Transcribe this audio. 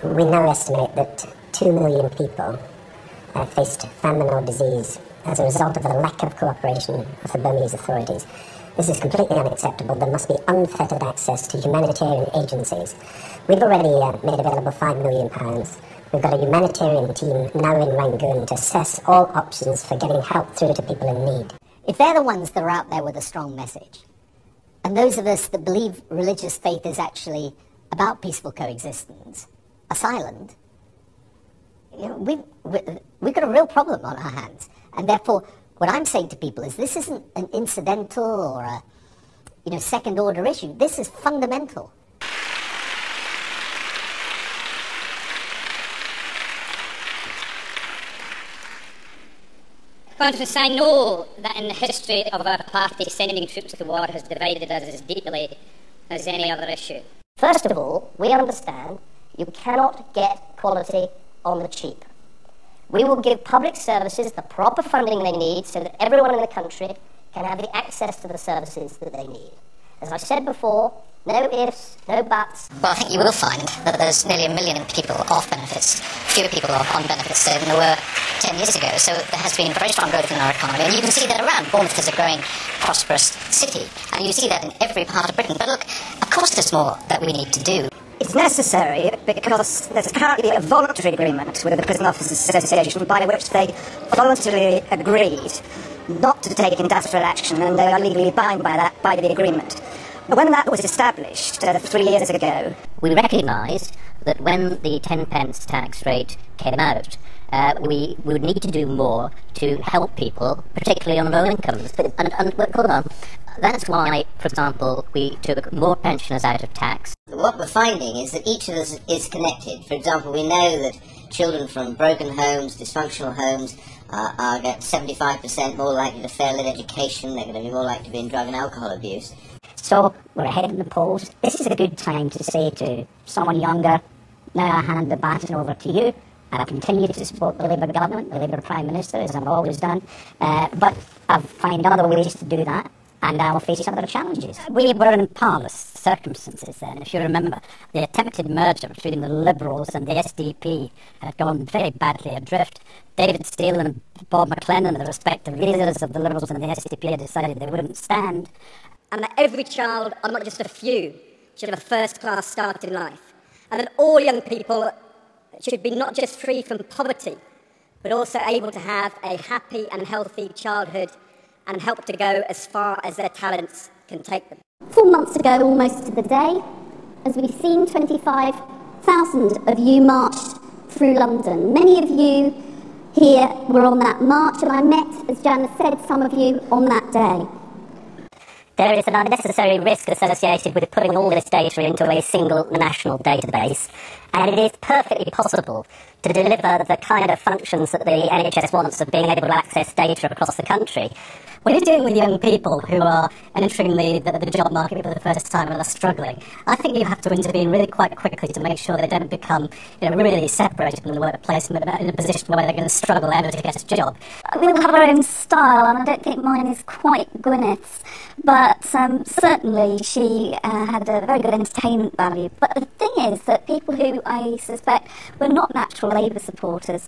We now estimate that 2 million people faced famine or disease as a result of the lack of cooperation of the Burmese authorities. This is completely unacceptable. There must be unfettered access to humanitarian agencies. We've already made available £5 million. We've got a humanitarian team now in Rangoon to assess all options for getting help through to people in need. If they're the ones that are out there with a strong message, and those of us that believe religious faith is actually about peaceful coexistence, are silent, we've got a real problem on our hands. And therefore, what I'm saying to people is this isn't an incidental or a second-order issue. This is fundamental. Conference, I know that in the history of our party, sending troops to war has divided us as deeply as any other issue. First of all, we understand you cannot get quality on the cheap. We will give public services the proper funding they need so that everyone in the country can have the access to the services that they need. As I said before, no ifs, no buts. Well, I think you will find that there's nearly 1 million people off benefits, fewer people are on benefits than there were 10 years ago. So there has been very strong growth in our economy, and you can see that around. Bournemouth is a growing, prosperous city, and you see that in every part of Britain. But look, of course there's more that we need to do. It's necessary because there's currently a voluntary agreement with the Prison Officers Association by which they voluntarily agreed not to take industrial action, and they are legally bound by the agreement. When that was established 3 years ago, we recognised that when the 10 pence tax rate came out, we would need to do more to help people, particularly on low incomes. And hold on, that's why, for example, we took more pensioners out of tax. What we're finding is that each of us is connected. For example, we know that children from broken homes, dysfunctional homes, are 75% more likely to fail in education. They're going to be more likely to be in drug and alcohol abuse. So we're ahead in the polls. This is a good time to say to someone younger, now I hand the baton over to you. And I continue to support the Labour government, the Labour Prime Minister, as I've always done. But I've found other ways to do that, and I'll face other challenges. We were in parlous circumstances then. If you remember, the attempted merger between the Liberals and the SDP had gone very badly adrift. David Steele and Bob McLennan, the respective leaders of the Liberals and the SDP, had decided they wouldn't stand. And that every child, or not just a few, should have a first-class start in life. And that all young people should be not just free from poverty, but also able to have a happy and healthy childhood and help to go as far as their talents can take them. 4 months ago, almost to the day, as we've seen 25,000 of you marched through London. Many of you here were on that march, and I met, as Janice said, some of you on that day. There is an unnecessary risk associated with putting all this data into a single national database, and it is perfectly possible to deliver the kind of functions that the NHS wants of being able to access data across the country. When you're dealing with young people who are entering the job market for the first time and are struggling, I think you have to intervene really quite quickly to make sure they don't become really separated from the workplace and in a position where they're going to struggle ever to get a job. We all have our own style, and I don't think mine is quite Gwyneth's, but certainly she had a very good entertainment value. But the thing is that people who I suspect were not natural Labour supporters